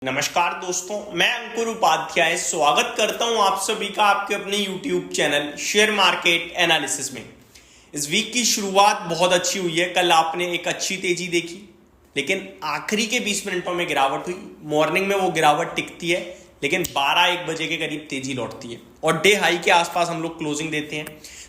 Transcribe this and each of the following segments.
नमस्कार दोस्तों, मैं अंकुर उपाध्याय स्वागत करता हूं आप सभी का आपके अपने YouTube channel share market analysis में। इस वीक की शुरुआत बहुत अच्छी हुई है। कल आपने एक अच्छी तेजी देखी, लेकिन आखिरी के 20 मिनटों में गिरावट हुई। मॉर्निंग में वो गिरावट टिकती है, लेकिन 12-1 बजे के करीब तेजी लौटती है और डे हाई के आसपास हम लोग क्लोजिंग देते हैं।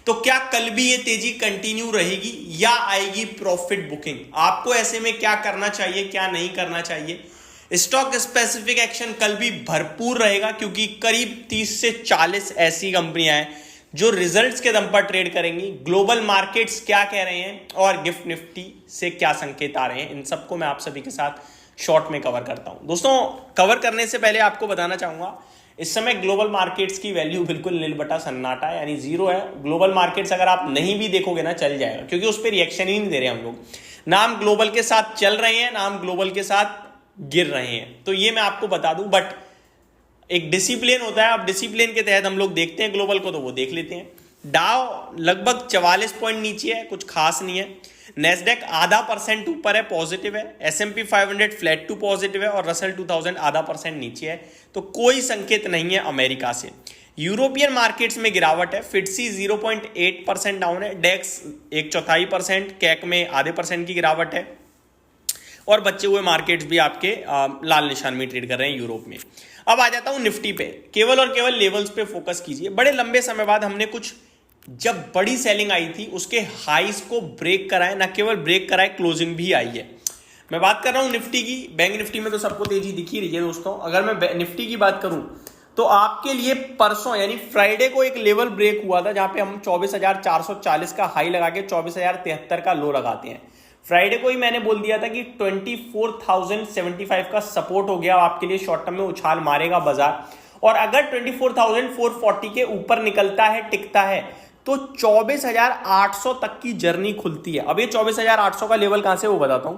तो क्या कल भी ये तेजी कंटिन्यू रहेगी या आएगी प्रॉफिट बुकिंग? आपको ऐसे में क्या करना चाहिए, क्या नहीं करना चाहिए? स्टॉक स्पेसिफिक एक्शन कल भी भरपूर रहेगा, क्योंकि करीब 30 से 40 ऐसी कंपनियां हैं जो रिजल्ट्स के दम पर ट्रेड करेंगी। ग्लोबल मार्केट्स क्या कह रहे हैं और गिफ्ट निफ्टी से क्या संकेत आ रहे हैं, इन सबको मैं आप सभी के साथ शॉर्ट में कवर करता हूं। दोस्तों, कवर करने से पहले आपको बताना चाहूंगा, इस समय ग्लोबल मार्केट्स की वैल्यू बिल्कुल नील बटा सन्नाटा है, यानी जीरो है। ग्लोबल मार्केट्स अगर आप नहीं भी देखोगे ना, चल जाएगा, क्योंकि उस पर रिएक्शन ही नहीं दे रहे हम लोग। ना हम ग्लोबल के साथ चल रहे हैं, ना हम ग्लोबल के साथ गिर रहे हैं। तो ये मैं आपको बता दूं, बट एक डिसिप्लिन होता है। अब डिसिप्लिन के तहत हम लोग देखते हैं ग्लोबल को, तो वो देख लेते हैं। डाउ लगभग 44 पॉइंट नीचे है, कुछ खास नहीं है। नेस्डेक आधा % ऊपर है, पॉजिटिव है। S&P 500 फ्लैट टू पॉजिटिव है और रसल 2000 आधा % नीचे है। तो कोई संकेत नहीं है अमेरिका से। यूरोपियन मार्केट्स में गिरावट है। फिटसी 0.8% डाउन है। डेक्स 1/4%, कैक में आधे % की गिरावट है और बचे हुए मार्केट्स भी आपके लाल निशान में ट्रेड कर रहे हैं यूरोप में। अब आ जाता हूं निफ्टी पे। केवल और केवल लेवल्स पे फोकस कीजिए। बड़े लंबे समय बाद हमने कुछ, जब बड़ी सेलिंग आई थी उसके हाईस को ब्रेक कराए, ना केवल ब्रेक कराए, क्लोजिंग भी आई है। मैं बात कर रहा हूं निफ्टी की। बैंक निफ्टी में तो सबको तेजी दिखी रही है दोस्तों। अगर मैं निफ्टी की बात करूं तो आपके लिए परसों यानी फ्राइडे को एक लेवल ब्रेक हुआ था, जहां पे हम 24,440 का हाई लगा के 24,073 का लो लगाते हैं। फ्राइडे को ही मैंने बोल दिया था कि 24,075 का सपोर्ट हो गया, आपके लिए शॉर्ट टर्म में उछाल मारेगा बाजार। और अगर 24,440 के ऊपर निकलता है, टिकता है, तो 24,800 तक की जर्नी खुलती है। अब ये 24,800 का लेवल कहां से, वो बताता हूं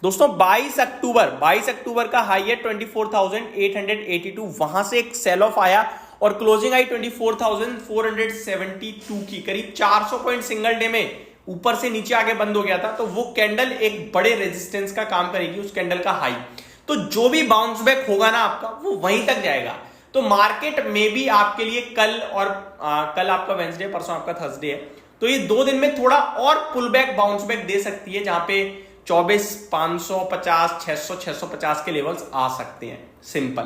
दोस्तों। 22 अक्टूबर का हाई है 24,882, वहां से एक सेल ऑफ आया और क्लोजिंग आई 24,472 की। करीब 400 पॉइंट सिंगल डे में ऊपर से नीचे आगे बंद हो गया था। तो वो कैंडल एक बड़े रेजिस्टेंस का काम करेगी, उस कैंडल का हाई। तो जो भी बाउंस बैक होगा ना आपका, वो वहीं तक जाएगा। तो मार्केट में भी आपके लिए कल और कल आपका वेंसडे, परसों आपका थर्सडे है, तो ये 2 दिन में थोड़ा और पुल बैक, बाउंस बैक दे सकती है, जहां पे 24,550, 600, 650 के लेवल्स आ सकते हैं। सिंपल।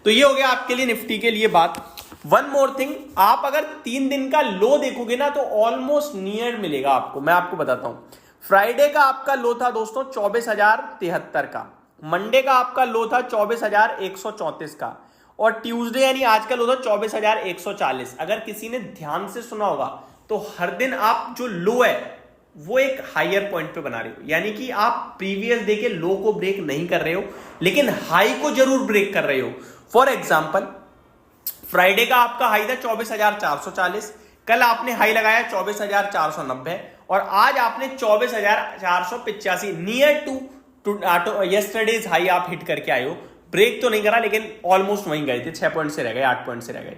तो ये हो गया आपके लिए निफ्टी के लिए बात। वन मोर थिंग, आप अगर 3 दिन का लो देखोगे ना, तो ऑलमोस्ट नियर मिलेगा आपको। मैं आपको बताता हूं, फ्राइडे का आपका लो था दोस्तों 24,073 का। मंडे का आपका लो था 24,134 का। और ट्यूसडे यानी आज का लो था 24,140। अगर किसी ने ध्यान से सुना होगा तो हर दिन आप जो लो है वो एक हायर पॉइंट पे बना रहे हो, यानी कि आप प्रीवियस डे के लो को ब्रेक नहीं कर रहे हो, लेकिन हाई को जरूर ब्रेक कर रहे हो। फॉर एग्जाम्पल, फ्राइडे का आपका हाई था 24,440, कल आपने हाई लगाया 24,490 और आज आपने 24,485, नियर टू यस्टरडेज हाई आप हिट करके आए हो। ब्रेक तो नहीं करा, लेकिन ऑलमोस्ट वहीं गए थे। 6 पॉइंट से रह गए, 8 पॉइंट से रह गए।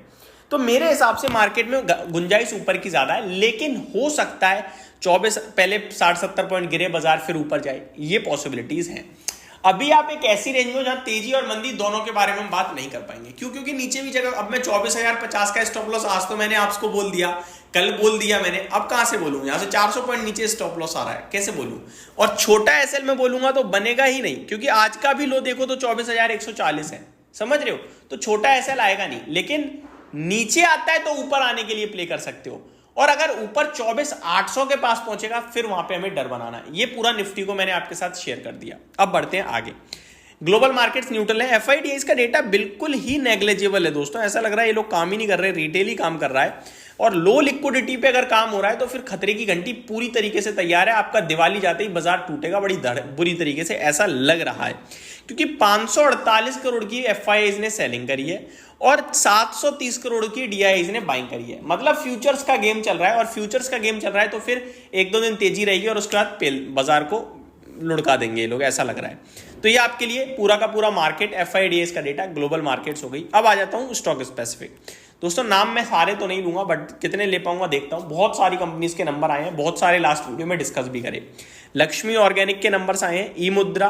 तो मेरे हिसाब से मार्केट में गुंजाइश ऊपर की ज्यादा है, लेकिन हो सकता है 24 पहले 60-70 पॉइंट गिरे बाजार, फिर ऊपर जाए, ये पॉसिबिलिटीज हैं। अभी आप एक ऐसी रेंज में जहां तेजी और मंदी दोनों के बारे में हम बात नहीं कर पाएंगे। क्यों? क्योंकि नीचे भी जगह, अब मैं 24,050 का स्टॉप लॉस आज तो मैंने आपको बोल दिया, कल बोल दिया मैंने, अब कहां से बोलूं? यहां से 400 पॉइंट नीचे स्टॉप लॉस आ रहा है, कैसे बोलूं? और छोटा एसएल में बोलूंगा तो बनेगा ही नहीं, क्योंकि आज का भी लो देखो तो 24,140 है, समझ रहे हो? तो छोटा एसएल आएगा नहीं, लेकिन नीचे आता है तो ऊपर आने के लिए प्ले कर सकते हो। और अगर ऊपर 24,800 के पास पहुंचेगा, फिर वहां पे हमें डर बनाना है। ये पूरा निफ्टी को मैंने आपके साथ शेयर कर दिया। अब बढ़ते हैं आगे। ग्लोबल मार्केट्स न्यूट्रल है। एफआईडीआई का डेटा बिल्कुल ही नेग्लिजिबल है दोस्तों। ऐसा लग रहा है ये लोग काम ही नहीं कर रहे, रिटेल ही काम कर रहा है। और लो लिक्विडिटी पे अगर काम हो रहा है तो फिर खतरे की घंटी पूरी तरीके से तैयार है। आपका दिवाली जाते ही बाजार टूटेगा बड़ी बुरी तरीके से, ऐसा लग रहा है, क्योंकि 548 करोड़ की एफआईआईज ने सेलिंग करी है और 730 करोड़ की डीआईआईज ने बाइंग करी है। मतलब फ्यूचर्स का गेम चल रहा है, और फ्यूचर्स का गेम चल रहा है तो फिर 1-2 दिन तेजी रहेगी और उसके बाद बाजार को लुढ़का देंगे ये लोग, ऐसा लग रहा है। तो ये आपके लिए पूरा का पूरा मार्केट, एफआईडीएस का डेटा, ग्लोबल मार्केट्स हो गई। अब आ जाता हूं स्टॉक स्पेसिफिक। दोस्तों, नाम मैं सारे तो नहीं लूंगा, बट कितने ले पाऊंगा देखता हूं। बहुत सारी कंपनीज के नंबर आए हैं, बहुत सारे लास्ट वीडियो में डिस्कस भी करे। लक्ष्मी ऑर्गेनिक के नंबर्स आए हैं, ई मुद्रा,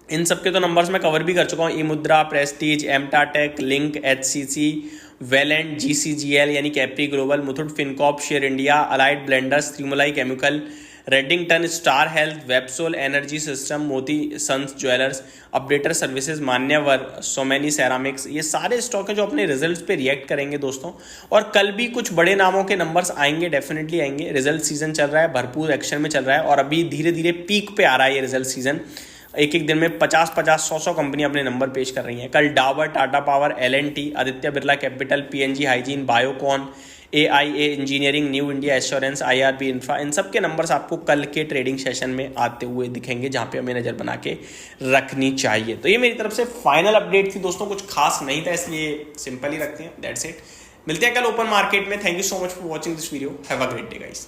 इन सबके तो नंबर्स मैं कवर भी कर चुका हूँ, ई मुद्रा, प्रेस्टीज, एमटाटेक, लिंक, एचसीसी, वेलेंट, जीसीजीएल यानी Capri Global, Muthoot Fincorp, Share India, Allied Blenders, Thirumalai Chemical, Redington, Star Health, Websol Energy System, Moti sons Jewellers, Updater Services, Manyavar, Somany ceramics, ये सारे स्टॉक हैं जो अपने रिजल्ट्स पे रिएक्ट करेंगे दोस्तों। और कल भी कुछ बड़े नामों के नंबर्स आएंगे, डेफिनेटली आएंगे। रिजल्ट सीजन चल रहा है, भरपूर एक्शन में चल रहा है और अभी धीरे धीरे पीक पे आ रहा है ये रिजल्ट सीजन। एक एक दिन में 50-50, 100-100 कंपनियां अपने नंबर पेश कर रही हैं। कल Dabur, Tata Power, L and T, Aditya Birla Capital, P and G Hygiene, Biocon, AIA Engineering, New India Assurance, IRB Infra, इन सब के नंबर्स आपको कल के ट्रेडिंग सेशन में आते हुए दिखेंगे, जहां पे हमें नजर बना के रखनी चाहिए। तो ये मेरी तरफ से फाइनल अपडेट थी दोस्तों, कुछ खास नहीं था इसलिए सिंपल ही रखते हैं। That's it. मिलते हैं कल ओपन मार्केट में। Thank you so much for watching this video. Have a great day guys.